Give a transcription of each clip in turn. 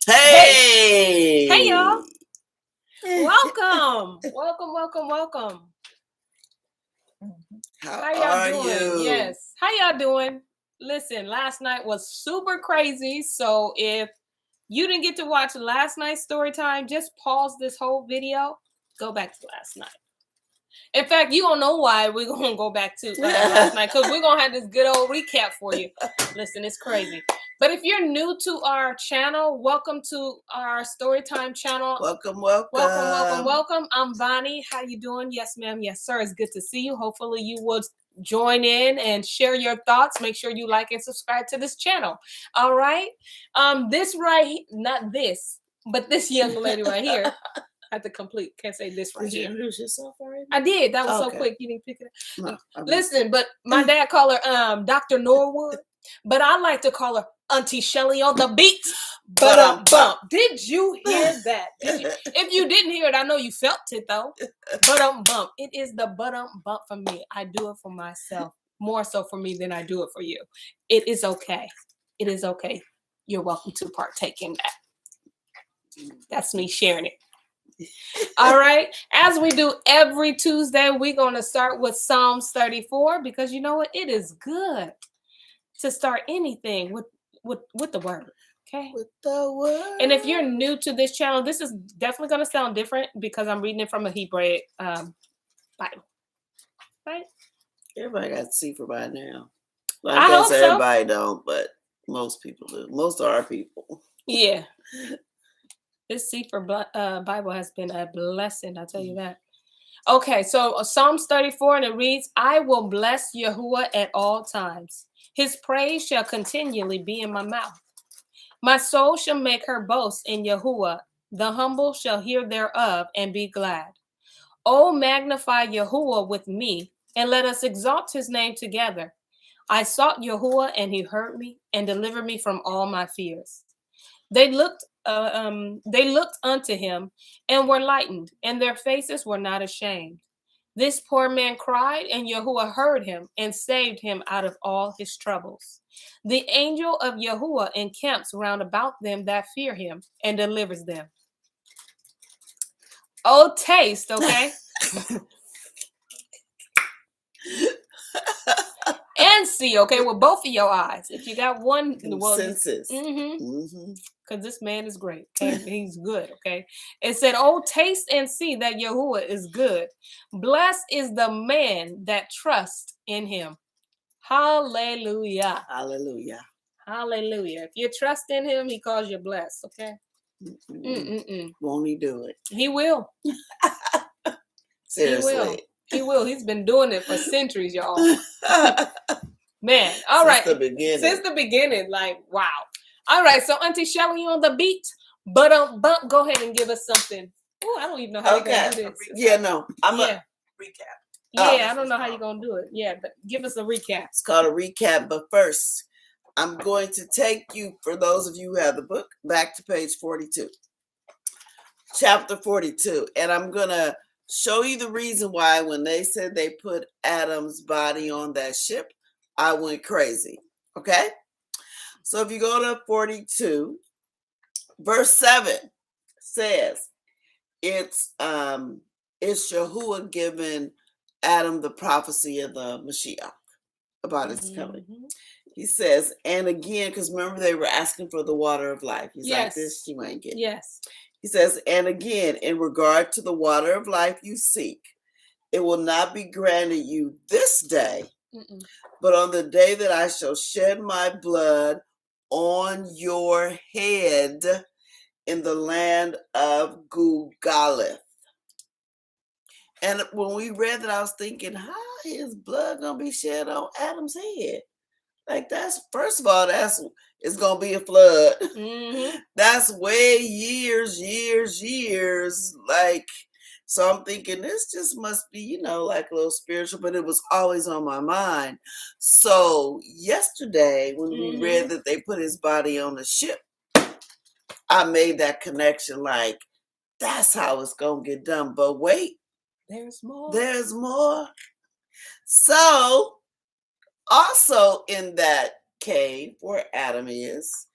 Hey! Hey, y'all. Welcome. Welcome. How How y'all are doing? you? Yes. How y'all doing? Listen, last night was super crazy. So if you didn't get to watch last night's story time, just pause this whole video. Go back to last night. In fact, you don't know why we're going to go back to last night because we're going to have this good old recap for you. Listen, it's crazy. But if you're new to our channel, welcome to our Storytime channel. Welcome. I'm Bonnie. How you doing? Yes, ma'am. Yes, sir. It's good to see you. Hopefully you would join in and share your thoughts. Make sure you like and subscribe to this channel. All right. This young lady right here. I had to complete. Can't say this right here. Did you introduce yourself already? I did. That was so quick. You didn't pick it up. No, listen, but my dad called her Dr. Norwood, but I like to call her Auntie Shelly on the beat. Bump. Did you hear that? If you didn't hear it, I know you felt it though. Bump. It is the bump for me. I do it for myself. More so for me than I do it for you. It is okay. It is okay. You're welcome to partake in that. That's me sharing it. All right. As we do every Tuesday, we're going to start with Psalms 34 because you know what? It is good to start anything with the word. Okay. With the word. And if you're new to this channel, this is definitely going to sound different because I'm reading it from a Hebrew Bible. Right? Everybody got to see for by now. I hope so. Everybody don't, but most people do. Most of our people. Yeah. This C4 Bible has been a blessing, I'll tell you that. Okay, so Psalms 34, and it reads, I will bless Yahuwah at all times. His praise shall continually be in my mouth. My soul shall make her boast in Yahuwah. The humble shall hear thereof and be glad. O magnify Yahuwah with me, and let us exalt his name together. I sought Yahuwah, and he heard me and delivered me from all my fears. They looked unto him and were lightened, and their faces were not ashamed. This poor man cried, and Yahuwah heard him and saved him out of all his troubles. The angel of Yahuwah encamps round about them that fear him and delivers them. Oh, taste, okay? And see, okay, with both of your eyes. If you got one, senses. Because this man is great. Okay? He's good, okay? It said, oh, taste and see that Yahuwah is good. Blessed is the man that trusts in him. Hallelujah. If you trust in him, he calls you blessed, okay? Won't he do it? He will. Seriously. He will. He's been doing it for centuries, y'all. Man, all right. Since the beginning, like, wow. All right, so Auntie Shelly on the beat, but go ahead and give us something. Oh, I don't even know how you're going to do this. Yeah, no. I'm going to recap. Yeah, I don't know how you're going to do it. Yeah, but give us a recap. It's called a recap, but first, I'm going to take you, for those of you who have the book, back to page 42. Chapter 42. And I'm going to show you the reason why when they said they put Adam's body on that ship, I went crazy. Okay? So if you go to 42, verse 7 says, it's Yahuwah giving Adam the prophecy of the Mashiach about his coming. He says, and again, because remember they were asking for the water of life. He's like, this you ain't getting. Yes. He says, and again, in regard to the water of life you seek, it will not be granted you this day, but on the day that I shall shed my blood on your head in the land of Gilgalith. And when we read that, I was thinking, how is blood going to be shed on Adam's head? Like, that's, first of all, it's going to be a flood. That's way years. Like, so I'm thinking this just must be, like a little spiritual, but it was always on my mind. So yesterday, when we read that they put his body on the ship, I made that connection, like, that's how it's going to get done. But wait, there's more. So also in that cave where Adam is,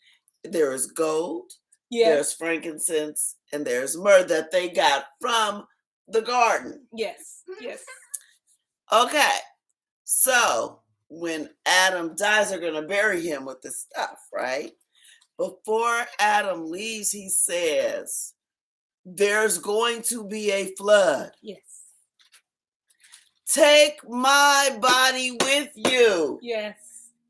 there is gold, Yes. There's frankincense, and there's myrrh that they got from the garden. Yes. Yes. Okay. So when Adam dies, they're going to bury him with this stuff, right? Before Adam leaves, he says, there's going to be a flood. Yes. Take my body with you. Yes.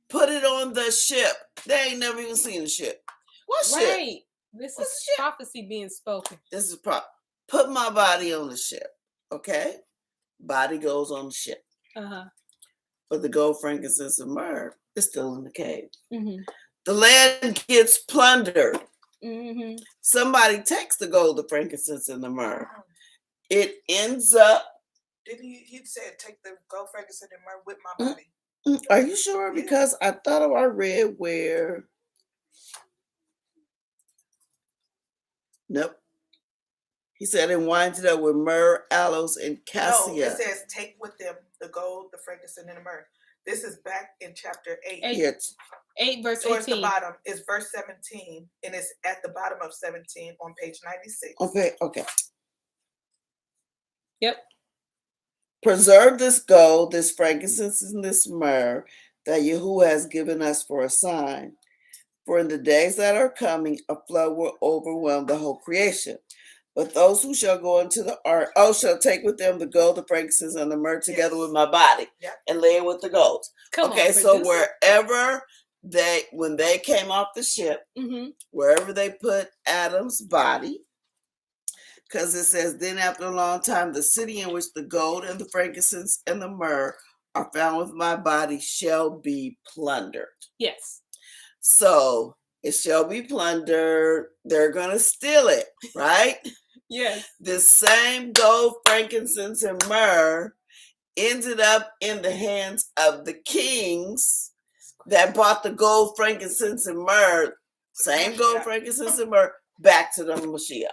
Put it on the ship. They ain't never even seen a ship. What ship? Right. This is prophecy being spoken. This is put my body on the ship. Okay? Body goes on the ship. Uh-huh. But the gold, frankincense, and myrrh is still in the cave. Mm-hmm. The land gets plundered. Mm-hmm. Somebody takes the gold, the frankincense, and the myrrh. It ends up. Didn't he said take the gold, frankincense, and myrrh with my body? Are you sure? Because I thought I read where. Nope. He said and winds it up with myrrh, aloes, and cassia. No, it says take with them the gold, the frankincense, and the myrrh. This is back in chapter 8. 8 verse Towards 18. the bottom is verse 17, and it's at the bottom of 17 on page 96. Okay. Yep. Preserve this gold, this frankincense, and this myrrh that Yahuwah has given us for a sign. For in the days that are coming, a flood will overwhelm the whole creation. But those who shall go into the ark, shall take with them the gold, the frankincense, and the myrrh together with my body, and lay it with the gold. So wherever when they came off the ship, wherever they put Adam's body, because it says, then after a long time, the city in which the gold and the frankincense and the myrrh are found with my body shall be plundered. Yes. So it shall be plundered. They're going to steal it, right? Yes. The same gold, frankincense, and myrrh ended up in the hands of the kings that brought the gold, frankincense, and myrrh, same gold, frankincense, and myrrh, back to the Mashiach.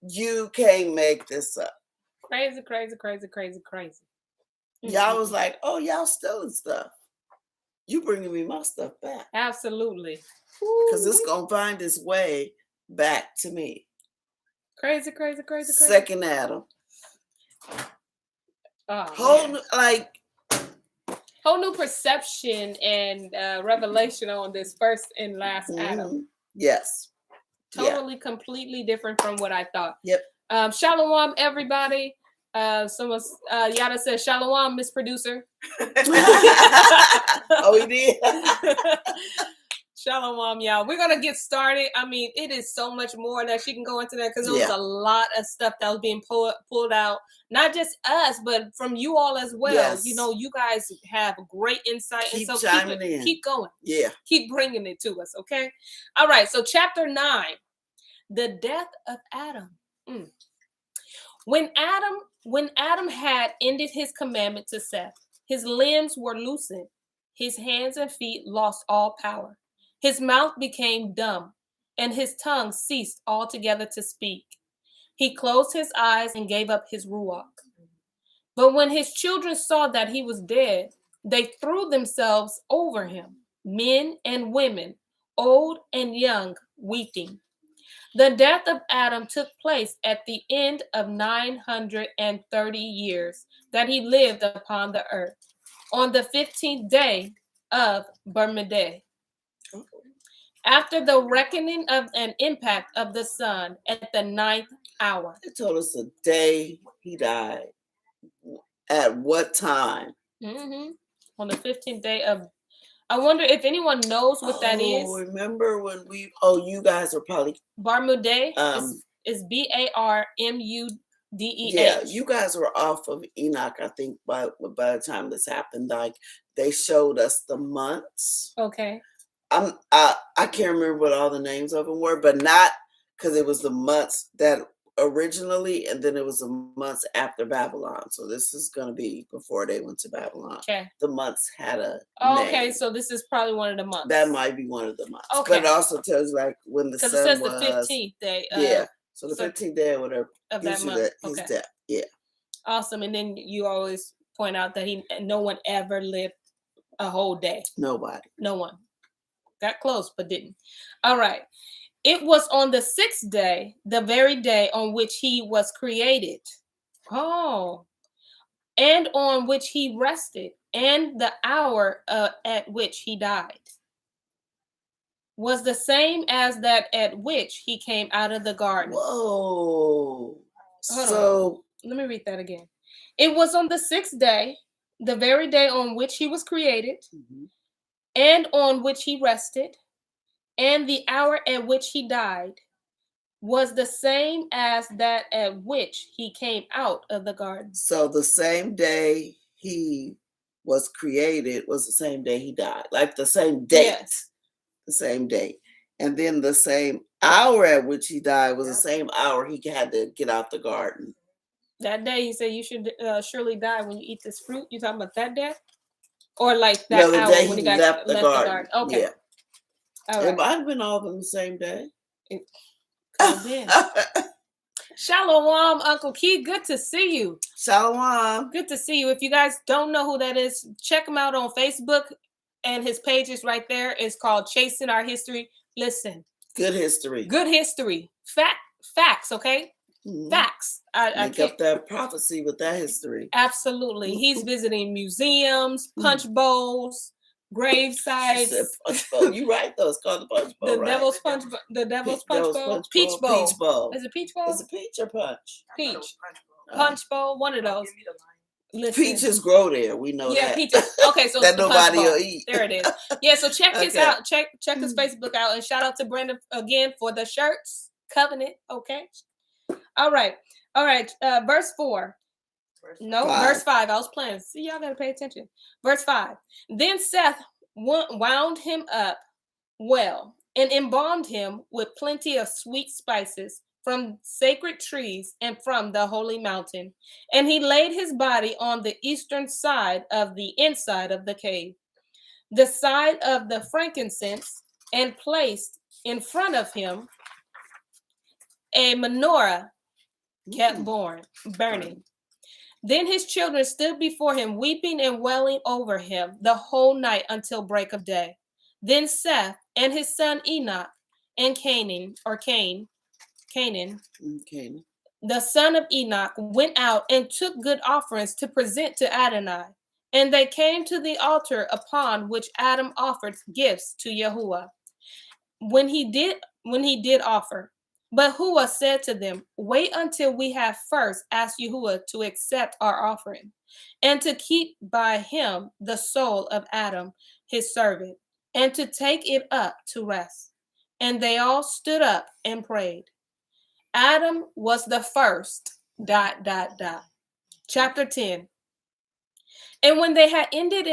You can't make this up. Crazy. Y'all was like, oh, y'all stealing stuff. You bringing me my stuff back. Absolutely. Because it's going to find its way back to me. Crazy. Second Adam. Oh, whole new perception and revelation on this first and last Adam. Yes. Totally, completely different from what I thought. Yep. Shalom, everybody. Someone, Yada says, Shalom, Miss Producer. Oh, he did? Shalom, y'all. We're going to get started. I mean, it is so much more that she can go into that because there was a lot of stuff that was being pulled out. Not just us, but from you all as well. Yes. You know, you guys have great insight. Keep and so chiming in. Keep going. Yeah. Keep bringing it to us, okay? All right, so chapter 9, the death of Adam. When Adam had ended his commandment to Seth, his limbs were loosened, his hands and feet lost all power. His mouth became dumb, and his tongue ceased altogether to speak. He closed his eyes and gave up his ruach. But when his children saw that he was dead, they threw themselves over him, men and women, old and young, weeping. The death of Adam took place at the end of 930 years that he lived upon the earth, on the 15th day of Bere'Shiyth. After the reckoning of an impact of the sun at the 9th hour. They told us the day he died. At what time? On the 15th day of. I wonder if anyone knows what that is. Remember when you guys are probably. Bere'Shiyth is Barmudeh. Yeah, you guys were off of Enoch, I think, by the time this happened. Like, they showed us the months. Okay. I can't remember what all the names of them were, but not because it was the months that originally, and then it was the months after Babylon. So this is going to be before they went to Babylon. Okay. The months had a okay, name. so this is probably one of the months. That might be one of the months. Okay. But it also tells you like when the sun was. Because it says the 15th day. Yeah. So the 15th day or whatever. Of that month. His death. Yeah. Awesome. And then you always point out that no one ever lived a whole day. Nobody. No one. Got close, but didn't. All right. It was on the sixth day, the very day on which he was created. Oh, and on which he rested, and the hour at which he died was the same as that at which he came out of the garden. Whoa. Hold So Let me read that again. It was on the sixth day, the very day on which he was created, and on which he rested, and the hour at which he died was the same as that at which he came out of the garden. So the same day he was created was the same day he died, like the same date, Yes. the same day. And then the same hour at which he died was the same hour he had to get out the garden. That day he said you should surely die when you eat this fruit. You talking about that day? Or like that No, the hour day when he he left the garden. Okay. Yeah. All It right. might have been all on the same day. It could have been. Shalom, Uncle Key. Good to see you. Shalom. Good to see you. If you guys don't know who that is, check him out on Facebook. And his page is right there. It's called Chasing Our History. Listen. Good history. Good history. Facts, okay? Facts. I Make up that prophecy with that history. Absolutely. He's visiting museums, punch bowls, grave sites. Punch bowl. You right though. It's called the punch bowl. The right? Devil's Punch Bowl. The Devil's Punch Bowl. Peach Bowl. Peach bowl. Is it Peach Bowl? Is it peach or punch? Peach. Punch Bowl. One of those. Listen. Peaches grow there. We know that. Yeah, peaches. Okay, so that it's the nobody punch bowl. will eat. There it is. Yeah, so check his out. Check his Facebook out, and shout out to Brenda again for the shirts. Covenant. Okay. All right. Verse 4. Verse 5. I was playing. See, y'all gotta pay attention. Verse 5. Then Seth wound him up well and embalmed him with plenty of sweet spices from sacred trees and from the holy mountain. And he laid his body on the eastern side of the inside of the cave, the side of the frankincense, and placed in front of him a menorah kept burning. Then his children stood before him, weeping and wailing over him the whole night until break of day. Then Seth and his son Enoch and Canaan, the son of Enoch, went out and took good offerings to present to Adonai. And they came to the altar upon which Adam offered gifts to Yahuwah. When he did offer. But Yahuwah said to them, wait until we have first asked Yahuwah to accept our offering, and to keep by him the soul of Adam, his servant, and to take it up to rest. And they all stood up and prayed. Adam was the first, ... Chapter 10. And when they had ended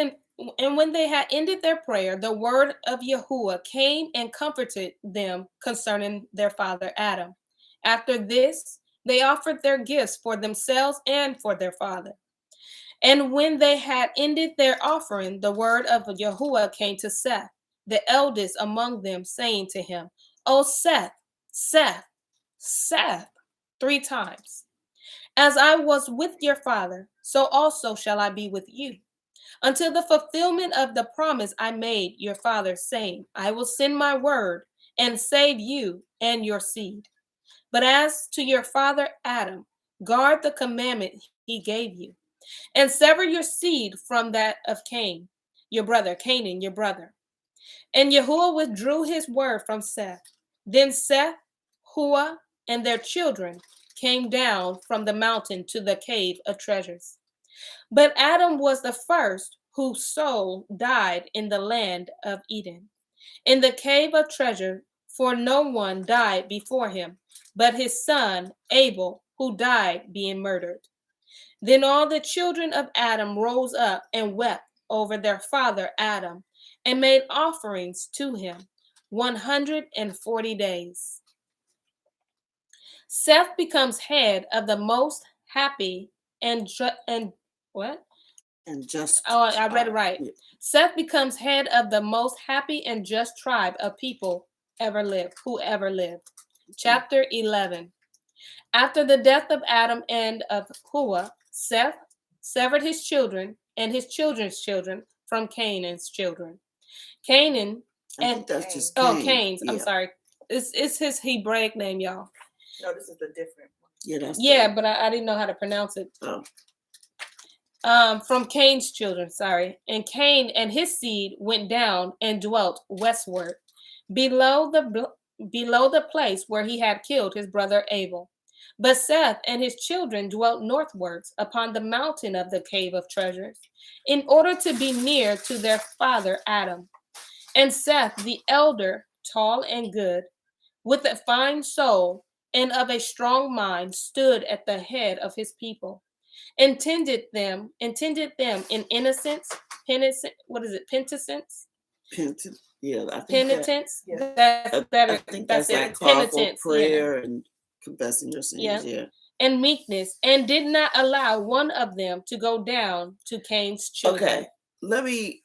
their prayer, the word of Yahuwah came and comforted them concerning their father Adam. After this, they offered their gifts for themselves and for their father. And when they had ended their offering, the word of Yahuwah came to Seth, the eldest among them, saying to him, O Seth, Seth, Seth, 3 times. As I was with your father, so also shall I be with you, until the fulfillment of the promise I made your father, saying, I will send my word and save you and your seed. But as to your father Adam, guard the commandment he gave you, and sever your seed from that of Canaan, your brother. And Yahuwah withdrew his word from Seth. Then Seth, Hua, and their children came down from the mountain to the cave of treasures. But Adam was the first whose soul died in the land of Eden, in the cave of treasure, for no one died before him, but his son Abel, who died being murdered. Then all the children of Adam rose up and wept over their father Adam, and made offerings to him 140 days. Seth becomes head of the most happy and what? And just. Oh, I read it right. Yeah. Seth becomes head of the most happy and just tribe of people who ever lived. Chapter 11. After the death of Adam and of Hua, Seth severed his children and his children's children from Canaan's children. Canaan and that's just Cain. Cain's. Yeah. I'm sorry. It's his Hebraic name, y'all. No, this is the different one. Yeah, that's Yeah, but I didn't know how to pronounce it. Oh. From Cain's children, sorry. And Cain and his seed went down and dwelt westward, below the place where he had killed his brother Abel. But Seth and his children dwelt northwards upon the mountain of the cave of treasures, in order to be near to their father Adam. And Seth, the elder, tall and good, with a fine soul and of a strong mind, stood at the head of his people. Intended them in innocence, penitence, Yeah, I think penitence. Yeah. That's better. I think That's that's it. like call for Penitence, prayer and confessing your sins. Yeah. Yeah. and meekness, and did not allow one of them to go down to Cain's children. Okay, let me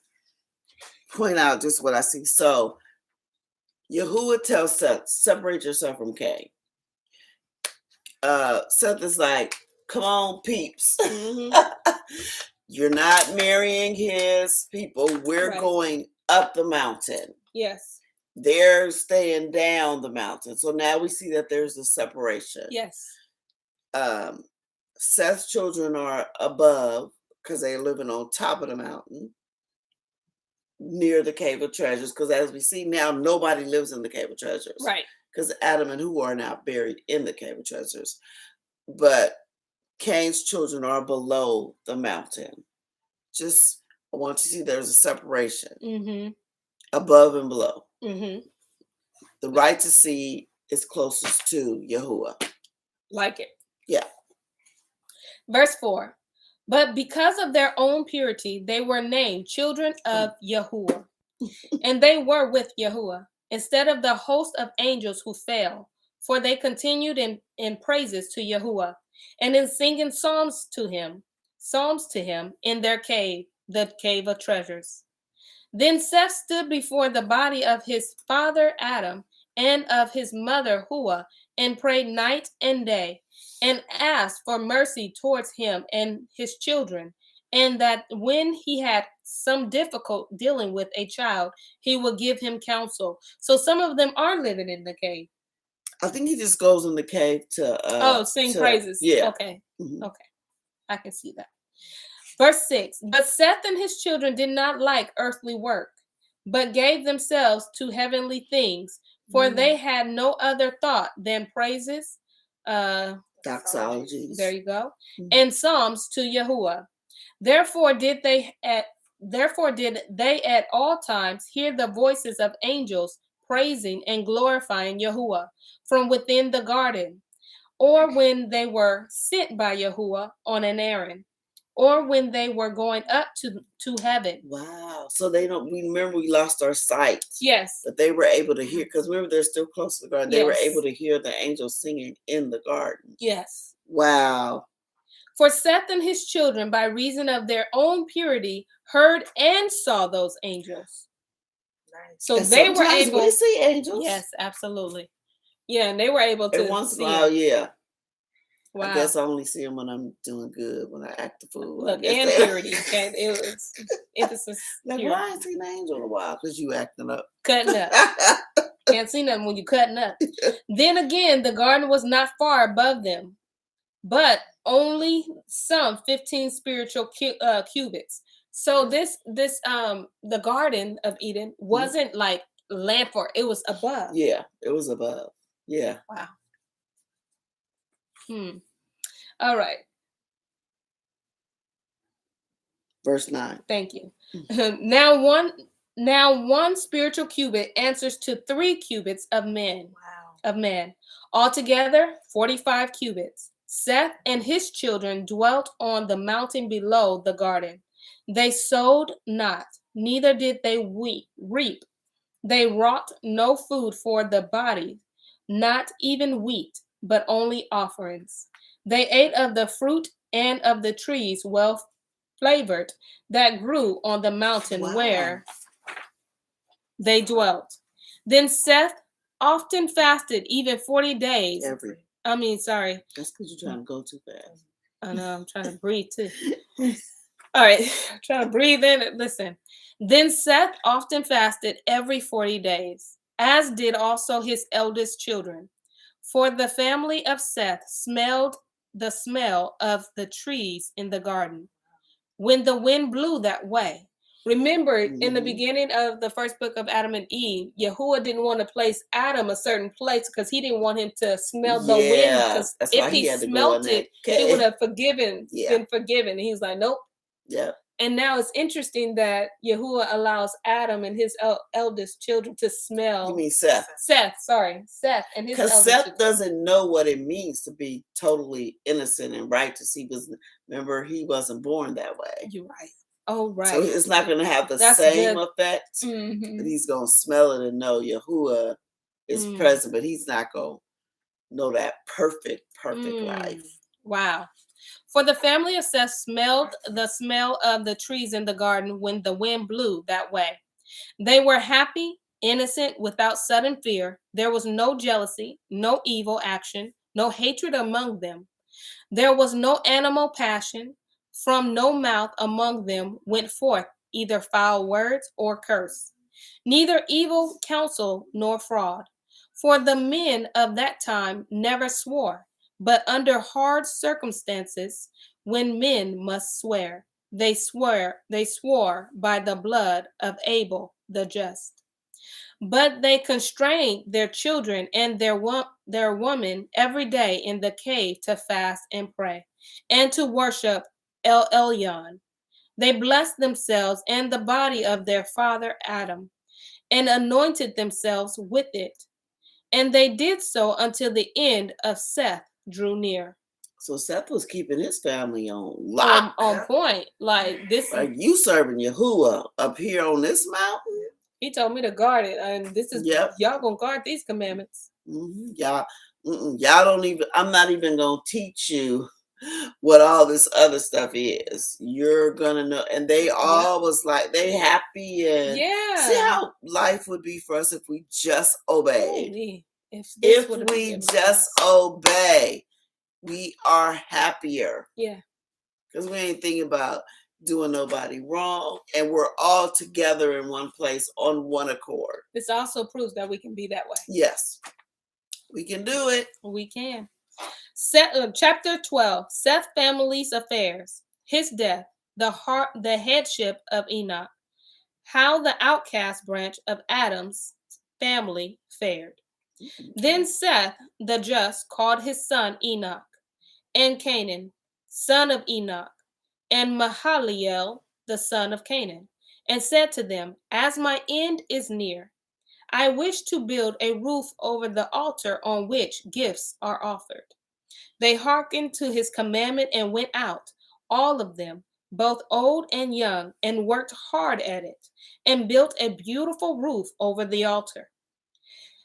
point out just what I see. So, Yahuwah tells Seth, separate yourself from Cain. Seth is like, come on, peeps. Mhm. You're not marrying his people. We're Right. going up the mountain. Yes. They're staying down the mountain. So now we see that there's a separation. Yes. Seth's children are above because they're living on top of the mountain near the cave of treasures. Because as we see now, nobody lives in the cave of treasures. Right. Because Adam and Who are now buried in the cave of treasures. But Cain's children are below the mountain. Just, I want you to see there's a separation. Mm-hmm. Above and below. Mm-hmm. The righteous seed is closest to Yahuwah. Like it. Yeah. Verse 4. But because of their own purity, they were named children of Yahuwah. And they were with Yahuwah, instead of the host of angels who fell. For they continued in praises to Yahuwah, and in singing psalms to him in their cave, the cave of treasures. Then Seth stood before the body of his father Adam and of his mother Hua, and prayed night and day, and asked for mercy towards him and his children, and that when he had some difficult dealing with a child, he would give him counsel. So some of them are living in the cave. I think he just goes in the cave to sing praises. Yeah. Okay. Mhm. Okay. I can see that. Verse 6. But Seth and his children did not like earthly work, but gave themselves to heavenly things, for they had no other thought than praises, Doxologies. there you go, Mhm. and psalms to Yahuwah. Therefore did they at all times hear the voices of angels praising and glorifying Yahuwah from within the garden, or when they were sent by Yahuwah on an errand, or when they were going up to heaven. Wow. So we remember we lost our sight. Yes. But they were able to hear, because remember they're still close to the garden. They were Yes. able to hear the angels singing in the garden. Yes. Wow. For Seth and his children, by reason of their own purity, heard and saw those angels. Nice. So And they were sometimes able. we see angels. Yes, absolutely. Yeah, and they were able to And once in see a while, it. yeah. Wow. I guess I only see them when I'm doing good, when I act the fool. Look, and purity. Okay, it's emphasis. Like, purity. why I ain't seen an angel in a while? Because you acting up. Cutting up. Can't see nothing when you cutting up. Then again, the garden was not far above them, but only some 15 spiritual cubits. So the Garden of Eden wasn't like land for, it was above. Yeah, it was above. Yeah. Wow. All right. Verse 9. Thank you. Now one spiritual cubit answers to 3 cubits of men. Wow. Of man. Altogether 45 cubits. Seth and his children dwelt on the mountain below the garden. They sowed not, neither did they reap. They wrought no food for the body, not even wheat, but only offerings. They ate of the fruit and of the trees well flavored that grew on the mountain where they dwelt. Then Seth often fasted even 40 days. Sorry. That's because you're trying to go too fast. I know, I'm trying to breathe too. All right, trying to breathe in. Listen. Then Seth often fasted every 40 days as did also his eldest children. For the family of Seth smelled the smell of the trees in the garden when the wind blew that way. Remember, in the Mhm. beginning of the first book of Adam and Eve, Yahuwah didn't want to place Adam a certain place because he didn't want him to smell the wind. Yeah, Because that's if why he he had to go in smelt that it, he would cave. have been forgiven. And he's like, nope. Yeah. And now it's interesting that Yahuwah allows Adam and his eldest children to smell. You mean Seth? Seth and his Because eldest Seth children. doesn't know what it means to be totally innocent and righteous. Remember, he wasn't born that way. You're right. Oh, right. So it's not going to have the same effect. But he's going to smell it and know Yahuwah is present, but he's not going to know that perfect life. Wow. For the family of Seth smelled the smell of the trees in the garden when the wind blew that way. They were happy, innocent, without sudden fear. There was no jealousy, no evil action, no hatred among them. There was no animal passion. From no mouth among them went forth either foul words or curse, neither evil counsel nor fraud. For the men of that time never swore, but under hard circumstances, when men must swear, they swore by the blood of Abel the just. But they constrained their children and their women every day in the cave to fast and pray, and to worship El Elyon. They blessed themselves and the body of their father Adam, and anointed themselves with it. And they did so until the end of Seth drew near. So Seth was keeping his family on lock. On point. Like this. Like you serving Yahuwah up here on this mountain. He told me to guard it. And this is, y'all gonna guard these commandments. Y'all don't even, I'm not even gonna teach you what all this other stuff is. You're gonna know. And they all was like, they happy and see how life would be for us if we just obeyed. If we just obey, we are happier. Yeah. Because we ain't thinking about doing nobody wrong, and we're all together in one place on one accord. This also proves that we can be that way. Yes, we can do it. We can. Chapter 12, Seth family's affairs, his death, the headship of Enoch, how the outcast branch of Adam's family fared. Then Seth the just called his son Enoch, and Canaan, son of Enoch, and Mahalalel, the son of Canaan, and said to them, as my end is near, I wish to build a roof over the altar on which gifts are offered. They hearkened to his commandment and went out, all of them, both old and young, and worked hard at it, and built a beautiful roof over the altar.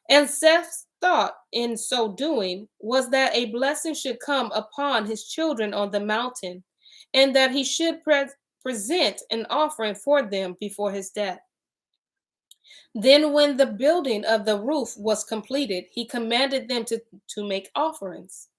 And Seth's thought in so doing was that a blessing should come upon his children on the mountain, and that he should present an offering for them before his death. Then when the building of the roof was completed, he commanded them to make offerings.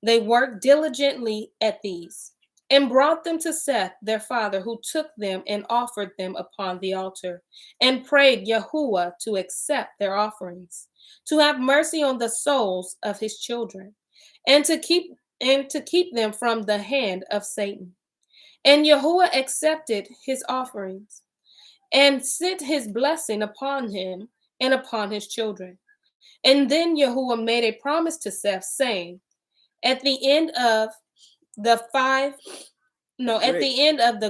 They worked diligently at these, and brought them to Seth, their father, who took them and offered them upon the altar, and prayed Yahuwah to accept their offerings, to have mercy on the souls of his children, and to keep them from the hand of Satan. And Yahuwah accepted his offerings, and sent his blessing upon him and upon his children. And then Yahuwah made a promise to Seth, saying, at the end of the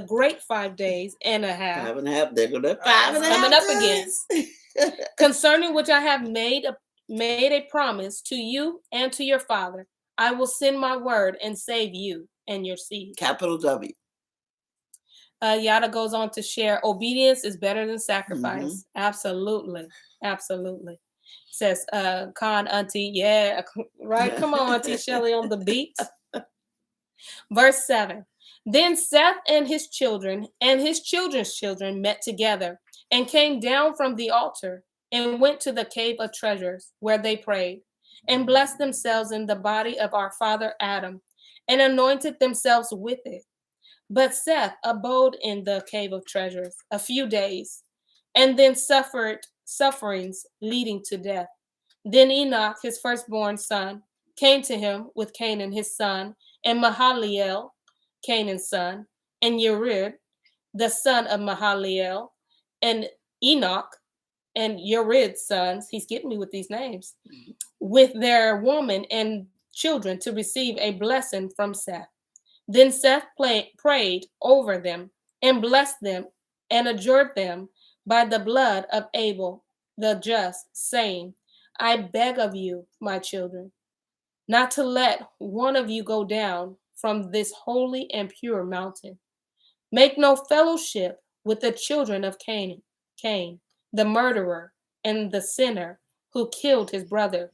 great 5 days and a half. 5.5, they're going to 5.5 coming up again. Concerning which I have made a promise to you and to your father, I will send my word and save you and your seed. Capital W. Yada goes on to share, obedience is better than sacrifice. Absolutely. Says Khan Auntie, yeah, right. Come on, Auntie Shelley on the beat. Verse 7. Then Seth and his children and his children's children met together and came down from the altar and went to the cave of treasures, where they prayed and blessed themselves in the body of our father Adam, and anointed themselves with it. But Seth abode in the cave of treasures a few days, and then suffered sufferings leading to death. Then Enoch, his firstborn son, came to him with Canaan his son, and Mahalalel, Canaan's son, and Yerid, the son of Mahalalel, and Enoch, and Yerid's sons, he's getting me with these names, with their woman and children to receive a blessing from Seth. Then Seth prayed over them and blessed them and adjured them by the blood of Abel the just, saying, I beg of you, my children, not to let one of you go down from this holy and pure mountain. Make no fellowship with the children of Cain, the murderer and the sinner who killed his brother.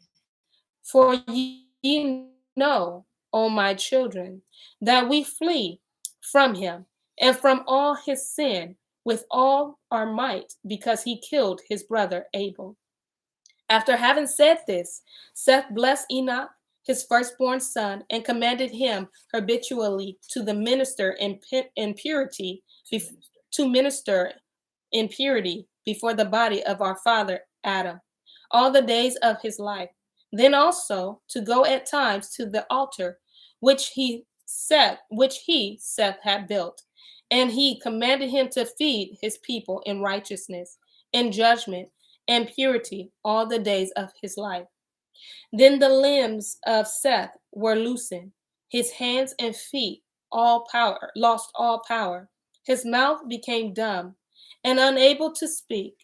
For ye know, O my children, that we flee from him and from all his sin with all our might, because he killed his brother Abel. After having said this, Seth blessed Enoch, his firstborn son, and commanded him habitually to the minister in purity, to minister in purity before the body of our father Adam, all the days of his life. Then also to go at times to the altar which Seth had built, and he commanded him to feed his people in righteousness, in judgment, and purity all the days of his life. Then the limbs of Seth were loosened, his hands and feet lost all power. His mouth became dumb and unable to speak,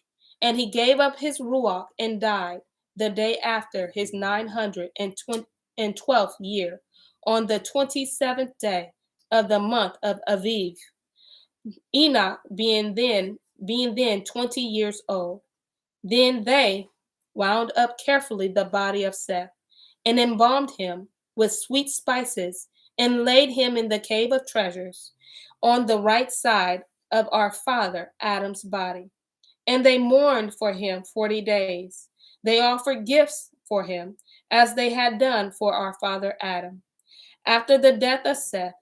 and he gave up his ruach and died the day after his 912th year, on the 27th day of the month of Aviv, Enoch being then 20 years old. Then they wound up carefully the body of Seth, and embalmed him with sweet spices, and laid him in the cave of treasures, on the right side of our father Adam's body. And they mourned for him 40 days. They offered gifts for him, as they had done for our father Adam. After the death of Seth,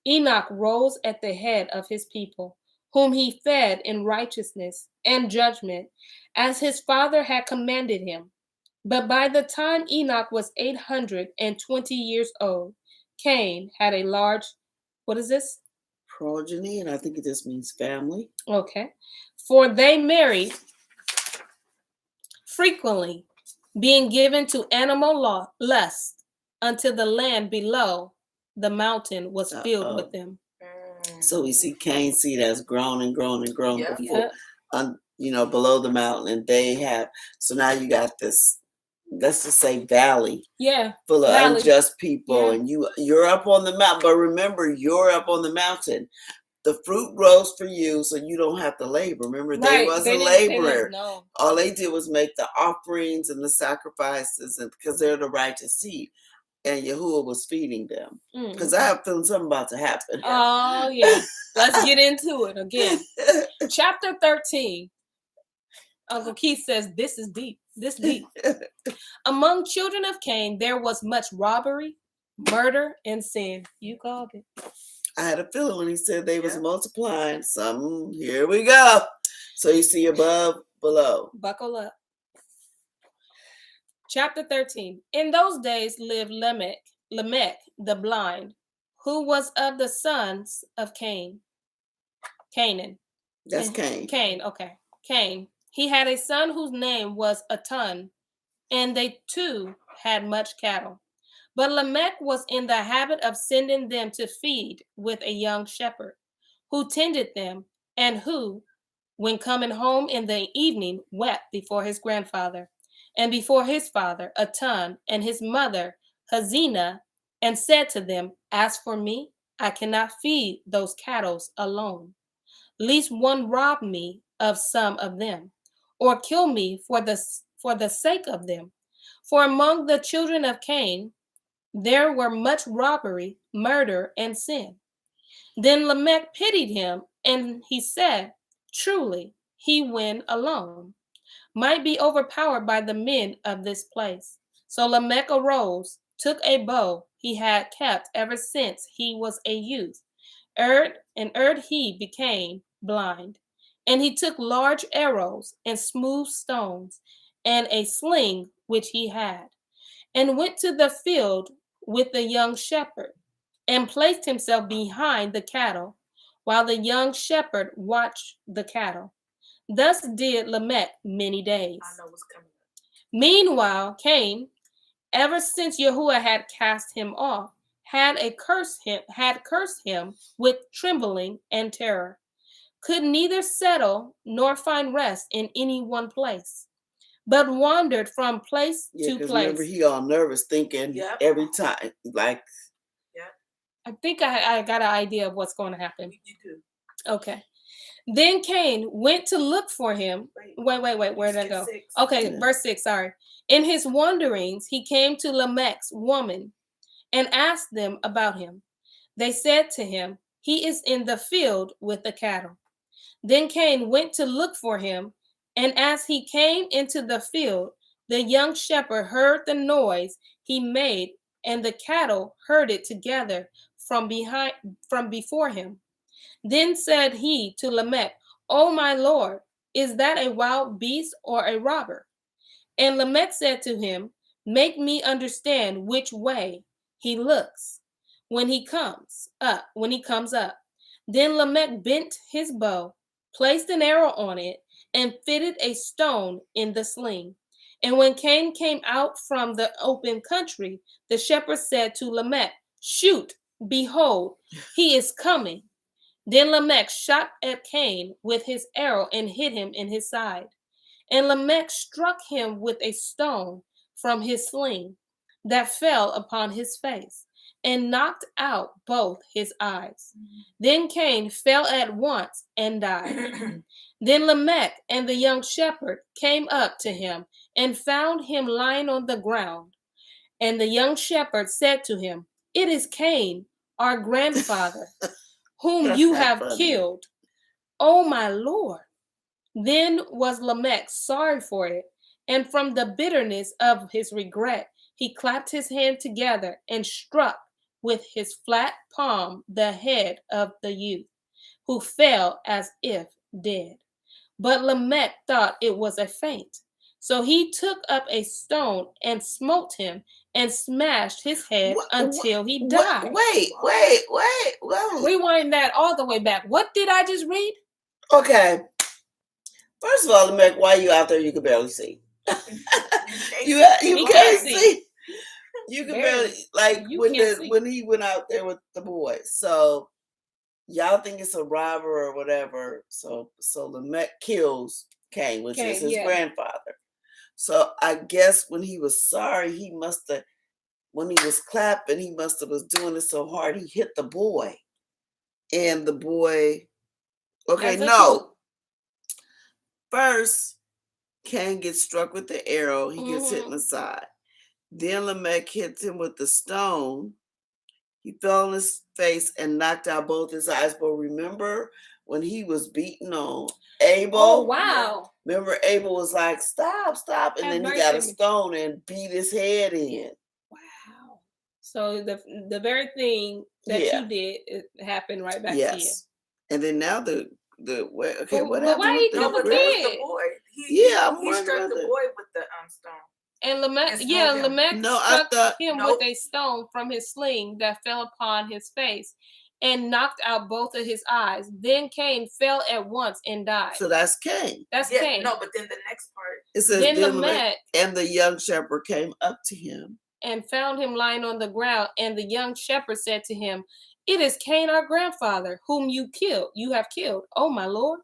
Enoch rose at the head of his people, whom he fed in righteousness and judgment, as his father had commanded him. But by the time Enoch was 820 years old, Cain had a large, what is this? Progeny, and I think it just means family. Okay. For they married frequently, being given to animal lust, until the land below the mountain was filled with them. So we see Cain's seed has grown and grown and grown before, below the mountain, and they have. So now you got this, let's just say, valley, full of unjust people, and you're up on the mountain. But remember, you're up on the mountain. The fruit grows for you, so you don't have to labor. Remember, they wasn't laborer. All they did was make the offerings and the sacrifices, and because they're the righteous seed. And Yahuwah was feeding them. Because I have feeling something about to happen. Oh, yeah. Let's get into it again. Chapter 13. Uncle Keith says, this is deep. This deep. Among children of Cain, there was much robbery, murder, and sin. You called it. I had a feeling when he said they was multiplying. Here we go. So you see above, below. Buckle up. Chapter 13. In those days lived Lamech the blind, who was of the sons of Canaan. That's Cain. Cain. He had a son whose name was Atun, and they too had much cattle. But Lamech was in the habit of sending them to feed with a young shepherd, who tended them, and who, when coming home in the evening, wept before his grandfather, and before his father, Atun, and his mother, Hazina, and said to them, As for me, I cannot feed those cattle alone, lest one rob me of some of them, or kill me for the sake of them. For among the children of Cain, there were much robbery, murder, and sin. Then Lamech pitied him, and he said, Truly, he, when alone, might be overpowered by the men of this place. So Lamech arose, took a bow he had kept ever since he was a youth, he became blind, And he took large arrows and smooth stones and a sling which he had, and went to the field with the young shepherd, and placed himself behind the cattle, while the young shepherd watched the cattle. Thus did Lamech many days. I know what's coming up. Meanwhile, Cain, ever since Yahuwah had cast him off, had cursed him with trembling and terror, could neither settle nor find rest in any one place, but wandered from place to place. Remember, he all nervous, thinking every time, like. I think I got an idea of what's going to happen. You do. Okay. Then Cain went to look for him. Wait. Where did I go? 6. Okay, verse 6, sorry. In his wanderings, he came to Lamech's woman and asked them about him. They said to him, he is in the field with the cattle. Then Cain went to look for him, and as he came into the field, the young shepherd heard the noise he made, and the cattle heard it together from before him. Then said he to Lamech, O my lord, is that a wild beast or a robber? And Lamech said to him, make me understand which way he looks when he comes up. Then Lamech bent his bow, placed an arrow on it, and fitted a stone in the sling. And when Cain came out from the open country, the shepherd said to Lamech, shoot, behold, he is coming. Then Lamech shot at Cain with his arrow and hit him in his side. And Lamech struck him with a stone from his sling that fell upon his face and knocked out both his eyes. Then Cain fell at once and died. Then Lamech and the young shepherd came up to him and found him lying on the ground. And the young shepherd said to him, it is Cain, our grandfather, whom you have killed. Oh my lord. Then was Lamech sorry for it, and from the bitterness of his regret, he clapped his hand together and struck with his flat palm the head of the youth, who fell as if dead. But Lamech thought it was a feint. So he took up a stone and smote him and smashed his head until he died. Wait. Rewind that all the way back. What did I just read? Okay. First of all, Lamech, why are you out there? You can barely see. you can't see. You can barely, like, when he went out there with the boys. So y'all think it's a robber or whatever. So Lamech kills Cain, which is his grandfather. So I guess when he was sorry, he must have, when he was clapping, he must have was doing it so hard he hit the boy. And the boy, first, Cain gets struck with the arrow. He gets hit in the side. Then Lamech hits him with the stone. He fell on his face and knocked out both his eyes. But remember when he was beating on Abel? Oh, wow. Remember Abel was like, stop. And then he got a stone and beat his head in. Wow. So the very thing that you did, it happened right back to you. And then now what happened? Why he killed the kid? The boy. He struck the boy with the stone. And Lamech struck him with a stone from his sling that fell upon his face and knocked out both of his eyes. Then Cain fell at once and died. So that's Cain. That's Cain. No, but then the next part. It says, then Lamech and the young shepherd came up to him and found him lying on the ground. And the young shepherd said to him, it is Cain, our grandfather, whom you have killed. Oh, my lord.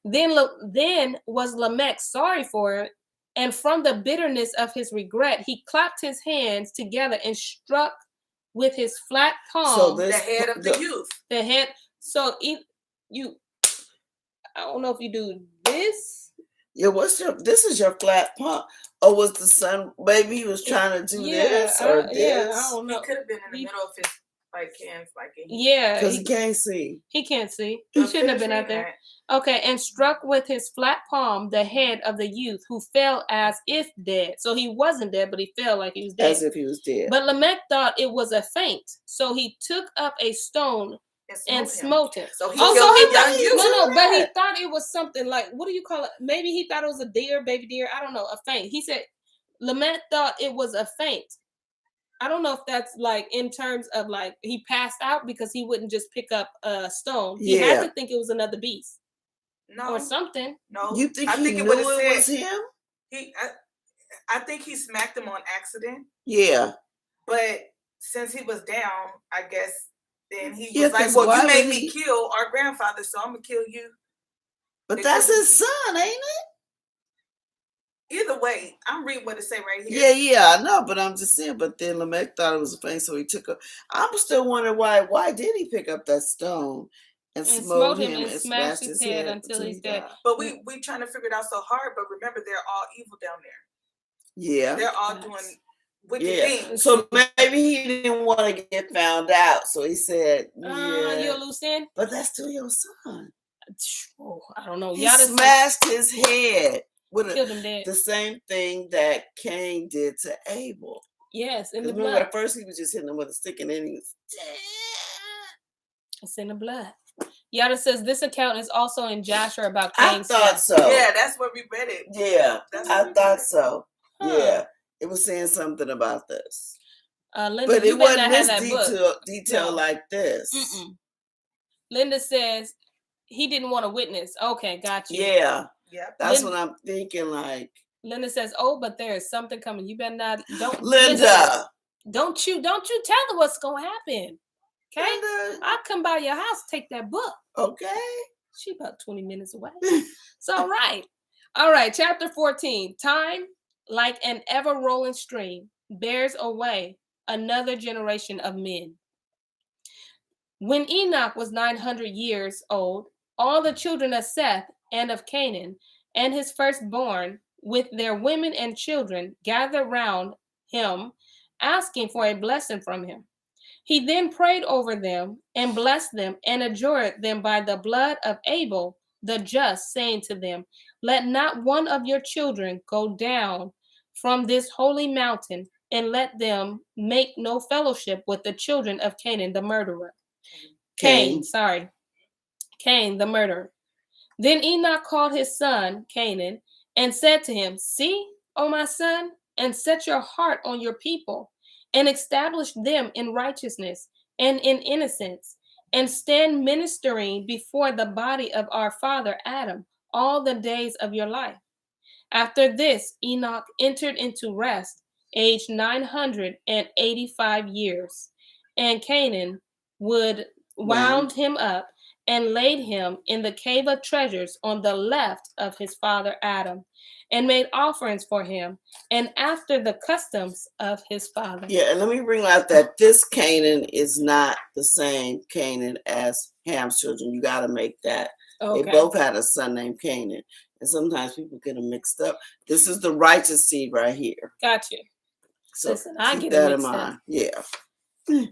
Then was Lamech sorry for it, and from the bitterness of his regret, he clapped his hands together and struck with his flat palm the head of the youth. The head. So I don't know if you do this. Yeah, this is your flat palm. Or was the son, maybe he was trying to do this or this? Yeah, I don't know. He could have been in the middle of his hands, because he can't see. He can't see. He shouldn't have been out there. Okay, and struck with his flat palm the head of the youth, who fell as if dead. So he wasn't dead, but he fell like he was dead. As if he was dead. But Lamech thought it was a feint. So he took up a stone and smote him. So he Oh, killed so he the young thought- youth. No, but he thought it was something like, what do you call it? Maybe he thought it was a deer, baby deer. I don't know, a faint. He said Lamech thought it was a faint. I don't know if that's like in terms of like he passed out because he wouldn't just pick up a stone. He had to think it was another beast or something. No, You think I he think knew it would have it said was him? I think he smacked him on accident. Yeah. But since he was down, I guess then he Yeah, was like, 'cause "Well, why you made would me he- kill our grandfather, so I'm gonna kill you." But that's his son, ain't it? Either way, I'm reading what it say right here. Yeah, I know, but I'm just saying. But then Lamech thought it was a thing, so he took a. I'm still wondering why did he pick up that stone and smote him and smashed his head until he's dead? died? But we trying to figure it out so hard. But remember, they're all evil down there. Yeah, they're all doing wicked things. So maybe he didn't want to get found out, so he said, "You're a loose end." But that's still your son. Oh, I don't know. He smashed his head with killed him dead. The same thing that Cain did to Abel. Yes, in the remember blood. At first he was just hitting him with a stick, and then he was It's in the blood. Yada says this account is also in Joshua about Cain's I thought death. so. Yeah, that's where we read it. Yeah, I thought so. Huh. Yeah, it was saying something about this. Linda, but it wasn't this detail no. like this. Linda says he didn't want to witness. Okay, got you. Yeah. Yep. That's what I'm thinking. Like Linda says, "Oh, but there is something coming. You better not. Don't Linda. Listen, don't you tell her what's gonna happen. Okay? Linda. I'll come by your house, take that book. Okay. She about 20 minutes away. It's all right. All right. Chapter 14. Time, like an ever-rolling stream, bears away another generation of men. When Enoch was 900 years old, all the children of Seth and of Canaan and his firstborn with their women and children gathered round him, asking for a blessing from him. He then prayed over them and blessed them and adjured them by the blood of Abel the just, saying to them, "Let not one of your children go down from this holy mountain, and let them make no fellowship with the children of Canaan the murderer." Cain, the murderer. Then Enoch called his son Canaan and said to him, "See, O my son, and set your heart on your people, and establish them in righteousness and in innocence, and stand ministering before the body of our father Adam all the days of your life." After this, Enoch entered into rest, aged 985 years, and Canaan wound him up and laid him in the cave of treasures on the left of his father Adam, and made offerings for him, and after the customs of his father. Yeah, and let me bring out that this Canaan is not the same Canaan as Ham's children. You got to make that. Okay. They both had a son named Canaan, and sometimes people get them mixed up. This is the righteous seed right here. Got you. So listen, I keep get that it in mixed mind. up. Yeah.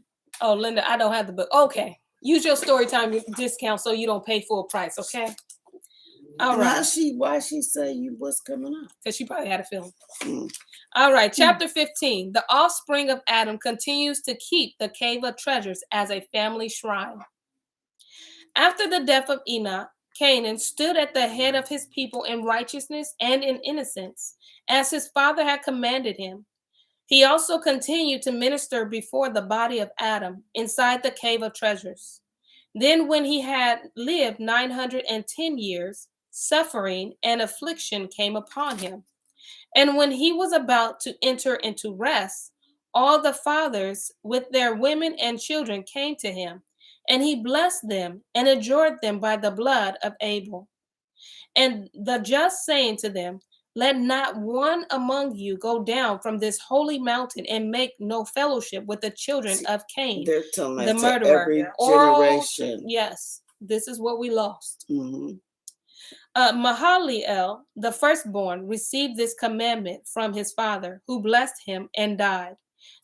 Oh, Linda, I don't have the book. Okay. Use your story time discount so you don't pay full price, okay? All right. Why she say you was coming up? Because she probably had a feeling. All right, chapter 15. The offspring of Adam continues to keep the cave of treasures as a family shrine. After the death of Enoch, Canaan stood at the head of his people in righteousness and in innocence, as his father had commanded him. He also continued to minister before the body of Adam inside the cave of treasures. Then when he had lived 910 years, suffering and affliction came upon him. And when he was about to enter into rest, all the fathers with their women and children came to him, and he blessed them and adjured them by the blood of Abel. And the just saying to them, "Let not one among you go down from this holy mountain and make no fellowship with the children of Cain, the murderer." Every generation. Yes, this is what we lost. Mahalalel, the firstborn, received this commandment from his father, who blessed him and died.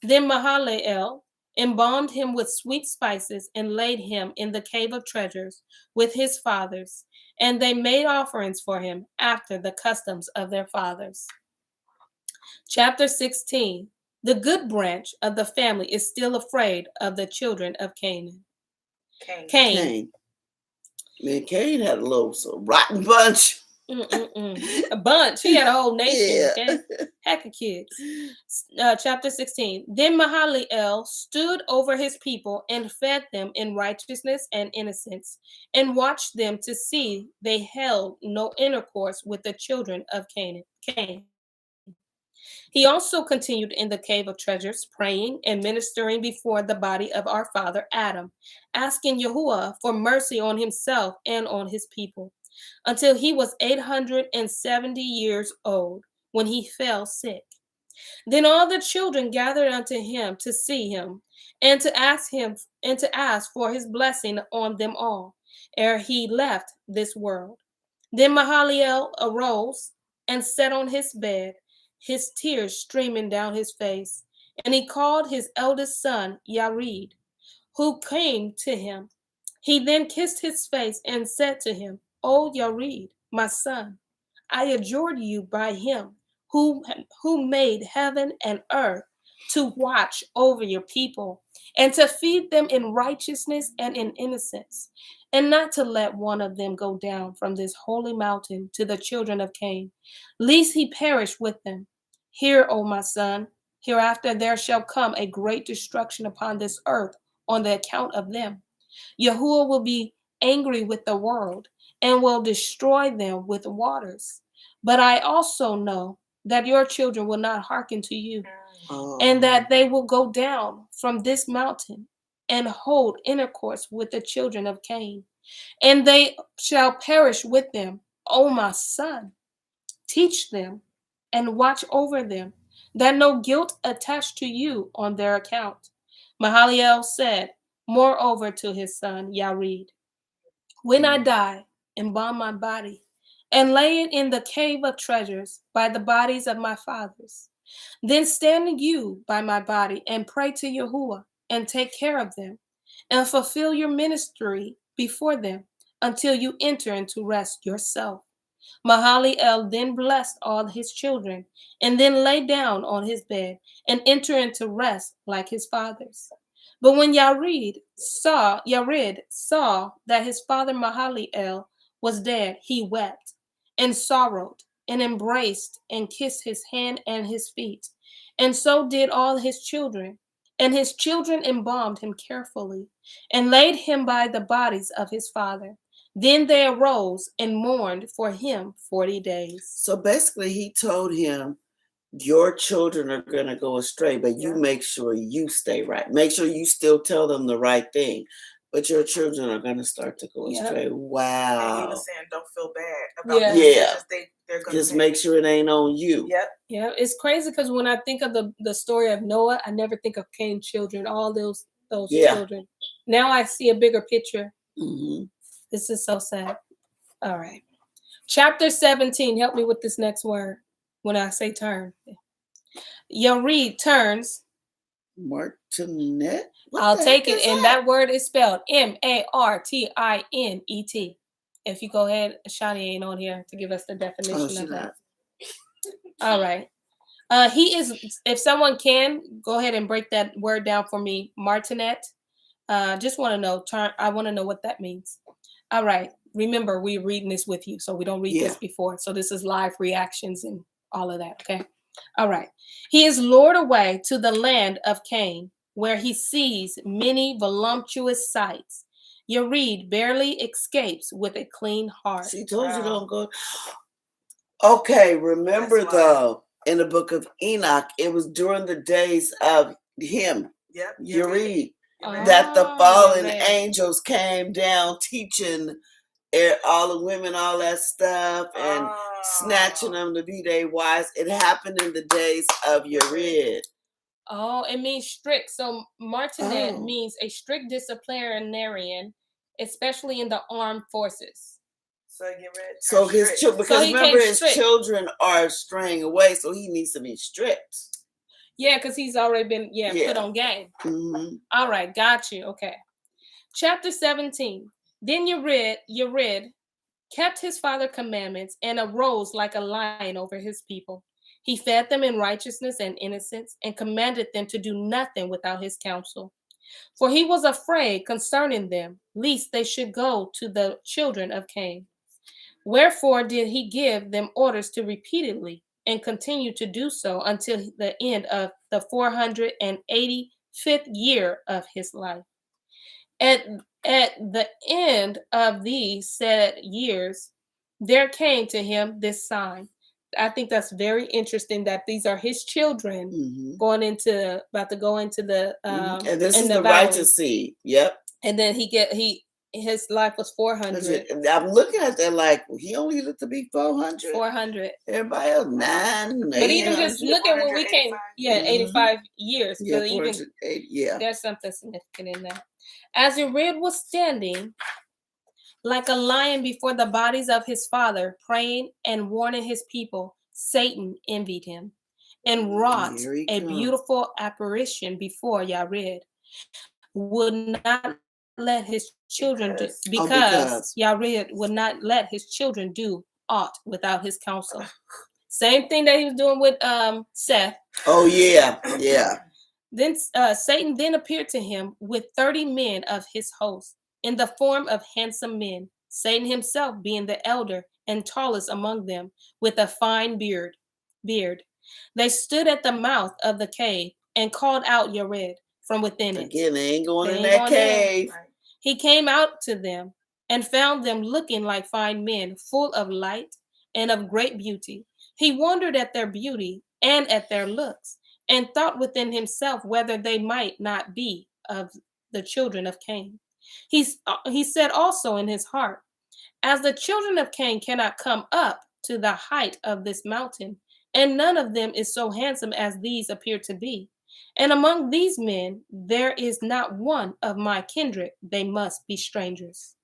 Then Mahalalel embalmed him with sweet spices and laid him in the cave of treasures with his fathers, and they made offerings for him after the customs of their fathers. Chapter 16. The good branch of the family is still afraid of the children of Canaan. Cain. Cain. Man, Cain had a little rotten bunch. A bunch. He had a whole nation. Yeah. Okay, heck of kids. Chapter 16. Then Mahaliel stood over his people and fed them in righteousness and innocence, and watched them to see they held no intercourse with the children of Cain. He also continued in the cave of treasures, praying and ministering before the body of our father Adam, asking Yahuwah for mercy on himself and on his people, until he was 870 years old, when he fell sick. Then all the children gathered unto him to see him, and to ask for his blessing on them all, ere he left this world. Then Mahaliel arose and sat on his bed, his tears streaming down his face, and he called his eldest son Yared, who came to him. He then kissed his face and said to him, O Yared, my son, I adjured you by him who made heaven and earth to watch over your people and to feed them in righteousness and in innocence, and not to let one of them go down from this holy mountain to the children of Cain, lest he perish with them. Hear, O my son, hereafter there shall come a great destruction upon this earth on the account of them. Yahuwah will be angry with the world and will destroy them with waters. But I also know that your children will not hearken to you, and that they will go down from this mountain and hold intercourse with the children of Cain, and they shall perish with them. O my son, teach them and watch over them, that no guilt attach to you on their account. Mahaliel said, moreover, to his son Yared, when I die, embalm my body, and lay it in the cave of treasures by the bodies of my fathers. Then stand you by my body and pray to Yahuwah, and take care of them, and fulfill your ministry before them until you enter into rest yourself. Mahaliel then blessed all his children, and then lay down on his bed and entered into rest like his fathers. But when Yared saw that his father Mahaliel was dead, he wept and sorrowed and embraced and kissed his hand and his feet. And so did all his children. And his children embalmed him carefully and laid him by the bodies of his father. Then they arose and mourned for him 40 days. So basically, he told him, your children are going to go astray, but you make sure you stay right. Make sure you still tell them the right thing, but your children are going to start to go astray. Wow. And he was saying, don't feel bad about the decisions they're going to just make sure it ain't on you. Yeah, it's crazy because when I think of the story of Noah, I never think of Cain's children, all those children. Now I see a bigger picture. Mm-hmm. This is so sad. All right. Chapter 17. Help me with this next word when I say turn. Yared turns. Martinet? I'll take it. And that word is spelled Martinet. If you go ahead, Shani ain't on here to give us the definition of that. All right. He is, if someone can, go ahead and break that word down for me. Martinet. Just want to know, I want to know what that means. All right. Remember, we're reading this with you, so we don't read this before. So this is live reactions and all of that, okay? All right. He is lured away to the land of Cain, where he sees many voluptuous sights. Yared barely escapes with a clean heart. She told you don't go. Okay, remember though, in the book of Enoch, it was during the days of him, Yared, that the fallen angels came down teaching all the women all that stuff and snatching them to be their wives. It happened in the days of Yared. Oh, it means strict. So Martinet means a strict disciplinarian, especially in the armed forces. So his children are straying away, so he needs to be strict. Yeah, because he's already been put on game. Mm-hmm. All right, got you. Okay. Chapter 17. Then Yared kept his father's commandments and arose like a lion over his people. He fed them in righteousness and innocence and commanded them to do nothing without his counsel. For he was afraid concerning them, lest they should go to the children of Cain. Wherefore did he give them orders to repeatedly, and continue to do so until the end of the 485th year of his life. At, at the end of these said years, there came to him this sign. I think that's very interesting that these are his children about to go into the and this in is the the valley. righteous seed. Yep. And then his life was 400. I'm looking at that like he only lived to be 400. 400. Everybody else 9. But even just look at when we came, 85 years. Yeah, But even there's something significant in that. As Jared was standing like a lion before the bodies of his father, praying and warning his people, Satan envied him and wrought a beautiful apparition before Yared. Would not let his children do, because Yared would not let his children do aught without his counsel. Same thing that he was doing with Seth. Oh yeah, yeah. Then Satan then appeared to him with 30 men of his host, in the form of handsome men, Satan himself being the elder and tallest among them, with a fine beard. They stood at the mouth of the cave and called out Yared from within it. Again, they ain't going in that cave. He came out to them and found them looking like fine men, full of light and of great beauty. He wondered at their beauty and at their looks, and thought within himself whether they might not be of the children of Cain. He said also in his heart, as the children of Cain cannot come up to the height of this mountain, and none of them is so handsome as these appear to be, and among these men there is not one of my kindred, they must be strangers.